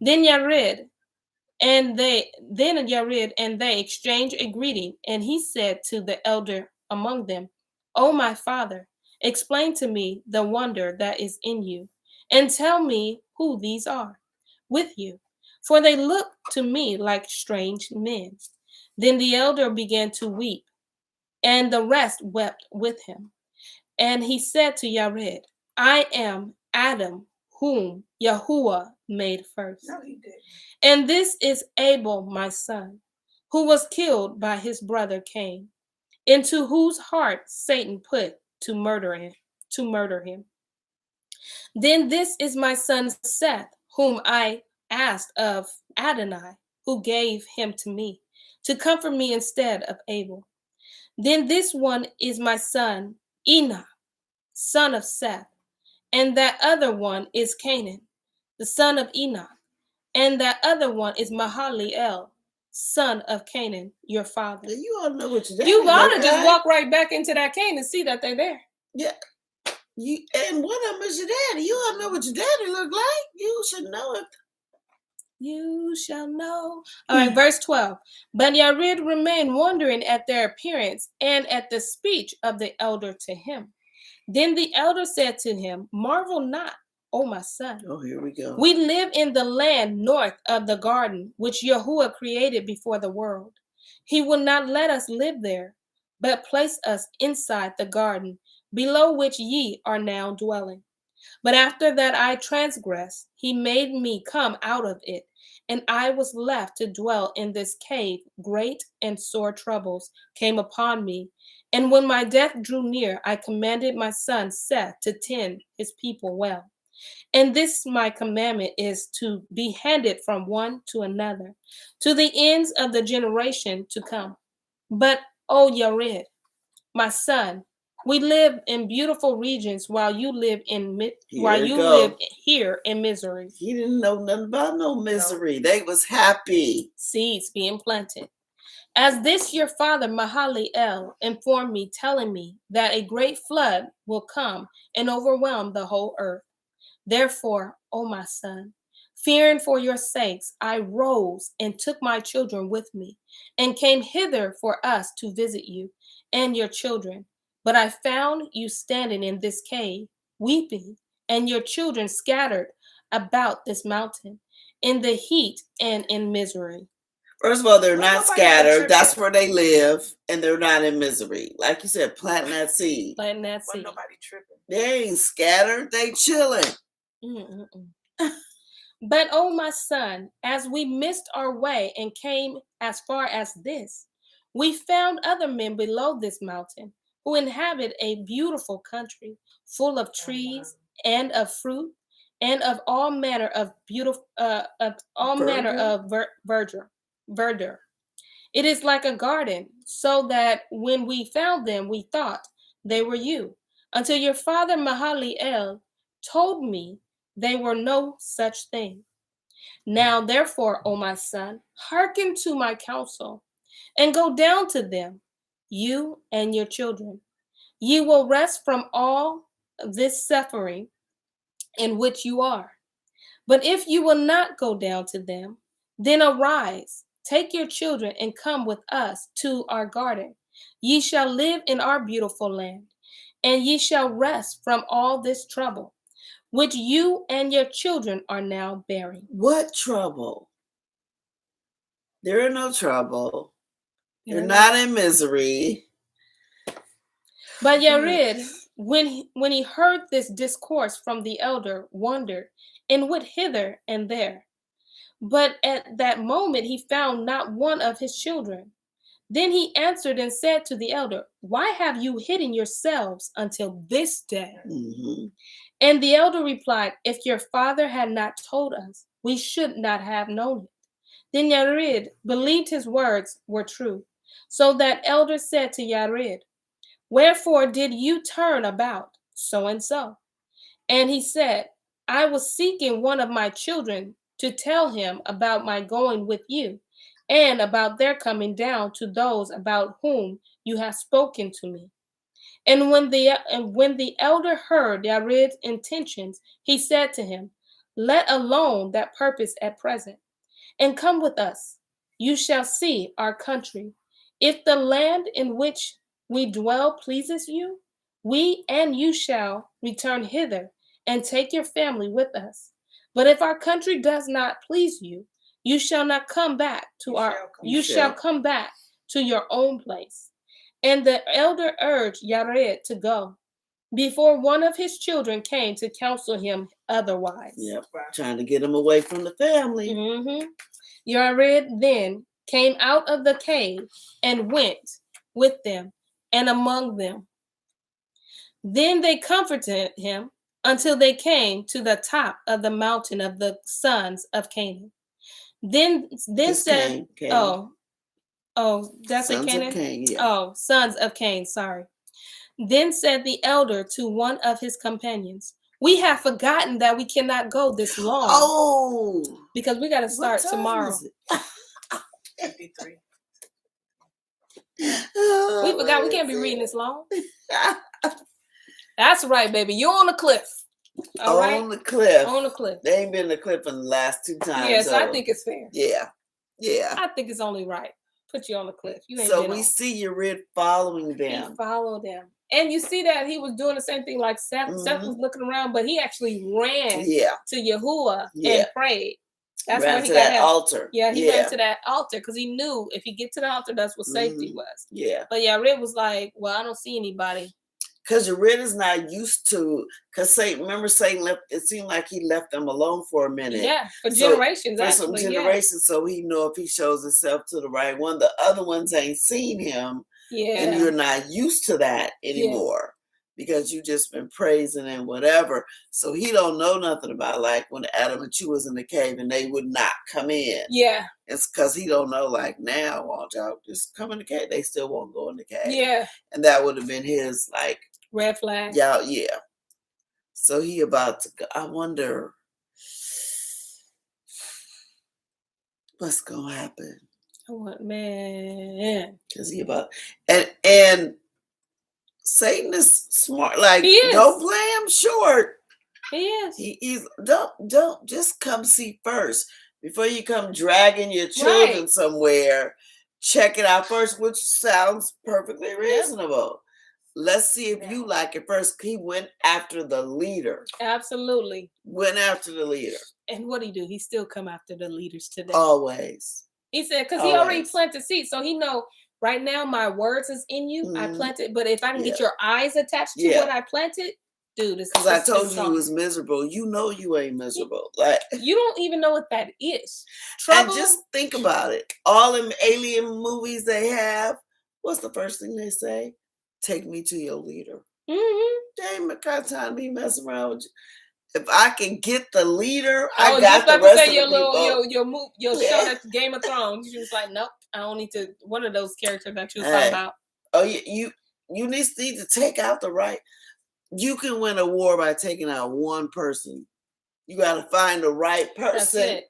Then Yared and they exchanged a greeting, and he said to the elder among them, O my father, explain to me the wonder that is in you, and tell me who these are with you, for they look to me like strange men. Then the elder began to weep, and the rest wept with him. And he said to Yared, I am Adam, whom Yahuwah made first. No, he didn't. And this is Abel, my son, who was killed by his brother Cain, into whose heart Satan put to murder him. Then this is my son Seth, whom I asked of Adonai, who gave him to me, to comfort me instead of Abel. Then this one is my son Enoch, son of Seth, and that other one is Canaan, the son of Enoch, and that other one is Mahalalel, son of Canaan, your father. You ought to know what your You ought to just walk right back into that cave and see that they're there. Yeah. And one of them is your daddy. You ought to know what your daddy look like. You should know it. You shall know. All right, verse 12. But Yared remained wondering at their appearance and at the speech of the elder to him. Then the elder said to him, marvel not, O my son. Oh, here we go. We live in the land north of the garden, which Yahuwah created before the world. He will not let us live there, but place us inside the garden, below which ye are now dwelling. But after that I transgressed, he made me come out of it, and I was left to dwell in this cave. Great and sore troubles came upon me. And when my death drew near, I commanded my son Seth to tend his people well. And this my commandment is to be handed from one to another, to the ends of the generation to come. But, O Yared, my son, we live in beautiful regions while you live live here in misery. He didn't know nothing about no misery. No. They was happy. Seeds being planted. As this your father Mahalalel informed me, telling me that a great flood will come and overwhelm the whole earth. Therefore, O my son, fearing for your sakes, I rose and took my children with me, and came hither for us to visit you and your children. But I found you standing in this cave, weeping, and your children scattered about this mountain, in the heat and in misery. First of all, they're Well, not nobody had a scattered. trip That's in. where they live, and they're not in misery. Like you said, planting that seed. Planting that Well, seed. nobody tripping. They ain't scattered. They chilling. Mm-mm-mm. But, oh, my son, as we missed our way and came as far as this, we found other men below this mountain who inhabit a beautiful country full of trees and of fruit and of all manner of beautiful verdure. It is like a garden, so that when we found them, we thought they were you, until your father Mahaliel told me they were no such thing. Now, therefore, O my son, hearken to my counsel, and go down to them, you and your children. Ye will rest from all this suffering in which you are. But if you will not go down to them, then arise, take your children, and come with us to our garden. Ye shall live in our beautiful land, and ye shall rest from all this trouble, which you and your children are now bearing. What trouble? They're in no trouble. They're not in misery. But Yared, when he heard this discourse from the elder, wondered and went hither and there. But at that moment he found not one of his children. Then he answered and said to the elder, why have you hidden yourselves until this day? Mm-hmm. And the elder replied, if your father had not told us, we should not have known it. Then Yared believed his words were true. So that elder said to Yared, wherefore did you turn about so and so? And he said, I was seeking one of my children to tell him about my going with you, and about their coming down to those about whom you have spoken to me. And when the elder heard Yared's intentions, he said to him, let alone that purpose at present, and come with us. You shall see our country. If the land in which we dwell pleases you, we and you shall return hither and take your family with us. But if our country does not please you, you shall not come back to you shall come back to your own place. And the elder urged Yared to go, before one of his children came to counsel him otherwise. Yep, trying to get him away from the family. Mm-hmm. Yared then came out of the cave and went with them and among them. Then they comforted him until they came to the top of the mountain of the sons of Canaan. Then said, Cain. That's a Canaan? Cain, yeah. Oh, sons of Cain, sorry. Then said the elder to one of his companions, we have forgotten that we cannot go this long. Oh, because we got to start tomorrow. 53. We forgot we can't be reading this long. That's right, baby. You're on the cliff. All right? On the cliff. On the cliff. They ain't been in the cliff in the last 2 times. Yes, so I think it's fair. Yeah. I think it's only right. Put you on the cliff. You ain't so we see Yared following them. He followed them. And you see that he was doing the same thing like Seth. Mm-hmm. Seth was looking around, but he actually ran to Yahuwah and prayed. That's ran where he to got that altar. Yeah, he ran to that altar because he knew if he get to the altar, that's what safety was. Yeah. But Yared was like, well, I don't see anybody. Because Yared is not used to, because Satan left, it seemed like he left them alone for a minute. Yeah, for generations, for some generations, so he know if he shows himself to the right one, the other ones ain't seen him. Yeah. And you're not used to that anymore because you just been praising and whatever. So he don't know nothing about like when Adam and Chu was in the cave and they would not come in. Yeah. It's because he don't know like now, won't y'all just come in the cave? They still won't go in the cave. Yeah. And that would have been his like red flag. Yeah. So he about to go. I wonder what's gonna happen. Oh man. Because he about and Satan is smart. Like don't play him short. He is. He's don't just come see first before you come dragging your children somewhere. Check it out first, which sounds perfectly reasonable. Let's see if you like it first. He went after the leader. Absolutely. Went after the leader. And what do? He still come after the leaders today. Always. He said, because he already planted seeds. So he know right now my words is in you. I planted. But if I can get your eyes attached to what I planted, dude, it's because I told you was miserable. You know you ain't miserable. Like you don't even know what that is. Trouble. And just think about it. All them alien movies they have, what's the first thing they say? Take me to your leader. They ain't got time to be messing around with you. If I can get the leader, I got the rest of the people. Your show that's Game of Thrones. You was like, nope, I don't need to. One of those characters that you was talking about. Oh, you need to take out the right. You can win a war by taking out one person. You got to find the right person. That's it.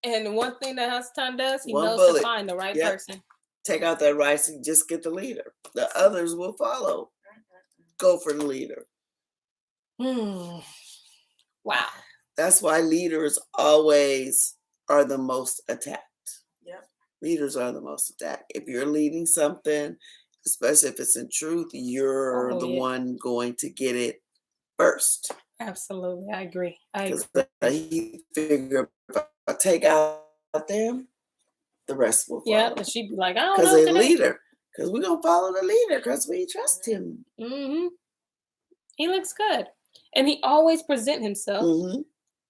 And one thing that Hasatan does, he knows to find the right person. Take out that right, so just get the leader. The others will follow. Go for the leader. Wow. That's why leaders always are the most attacked. Yep. Leaders are the most attacked. If you're leading something, especially if it's in truth, you're the one going to get it first. Absolutely. I agree. Because he figure if I take out them, the rest will follow. Yeah, but she'd be like, I don't know. Because they're leader. Because we're going to follow the leader because we trust him. He looks good. And he always present himself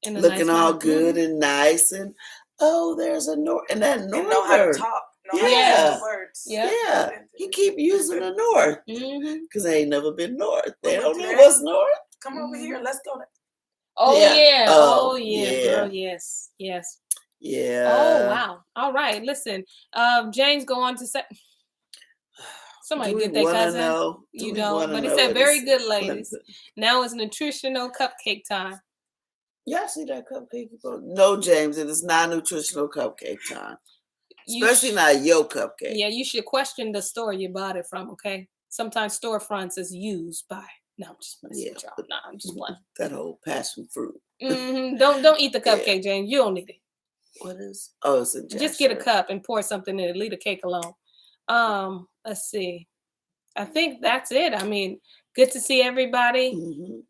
in a looking nice all manner. good and nice. And, there's a north. And that north. Know how to talk. Know how to use the words. Yeah. He keep using the north. Because they ain't never been north. They don't know what's north. Come over here. Let's go. Oh, yeah. Oh, yeah. Girl, yes. Yeah. Oh, wow. All right. Listen, James, go on to say. Somebody get their cousin. You don't. But it said, very good, ladies. Now it's nutritional cupcake time. Y'all see that cupcake? No, James, it is not nutritional cupcake time. Especially not your cupcake. Yeah, you should question the store you bought it from, okay? Sometimes storefronts is used by. No, I'm just messing with y'all. No, I'm just playing. That whole passion fruit. Don't eat the cupcake, James. You don't need it. What is? Oh, it's a gesture. Just get a cup and pour something in it. Leave the cake alone. Let's see. I think that's it. I mean, good to see everybody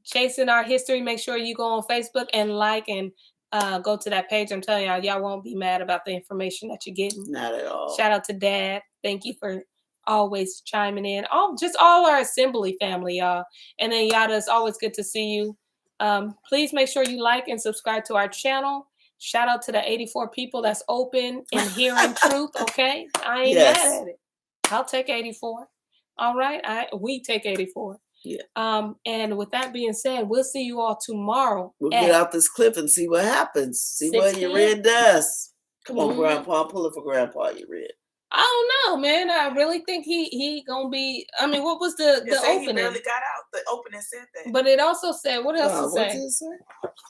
chasing our history. Make sure you go on Facebook and like and go to that page. I'm telling y'all won't be mad about the information that you're getting. Not at all. Shout out to Dad. Thank you for always chiming in. All our assembly family, y'all. And then Yada, it's always good to see you. Please make sure you like and subscribe to our channel. Shout out to the 84 people that's open and hearing truth. Okay, I ain't mad at it. I'll take 84. All right, we take 84. Yeah. And with that being said, we'll see you all tomorrow. We'll get off this cliff and see what happens. See what your red does. Come on, Grandpa, pull it for Grandpa. You red. I don't know, man. I really think he gonna be. I mean, what was the opening? He barely got out. The opening said that. But it also said, what else it say? What did it say?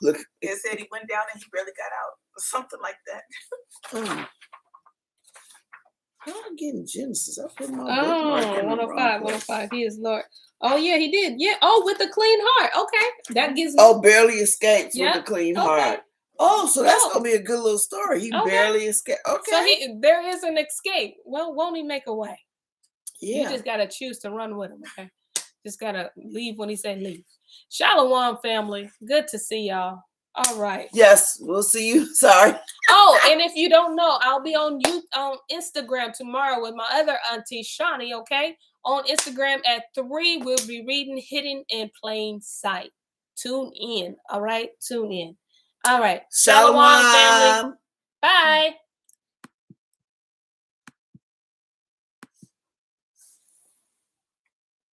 Look, it said he went down and he barely got out. Something like that. How am I getting Genesis? I put my 105. He is Lord. Oh yeah, he did. Yeah. Oh, with a clean heart. Okay, that gives. Barely escapes with a clean heart. Oh, so that's gonna be a good little story. He barely escaped. Okay. So there is an escape. Well, won't he make a way? Yeah. You just gotta choose to run with him. Okay. Just gotta leave when he said leave. Shalom, family. Good to see y'all. All right. Yes, we'll see you. Sorry. Oh, and if you don't know, I'll be on Instagram tomorrow with my other auntie, Shawnee, okay? On Instagram at 3, we'll be reading Hidden in Plain Sight. Tune in, all right? Tune in. All right. Shalom, family. Bye.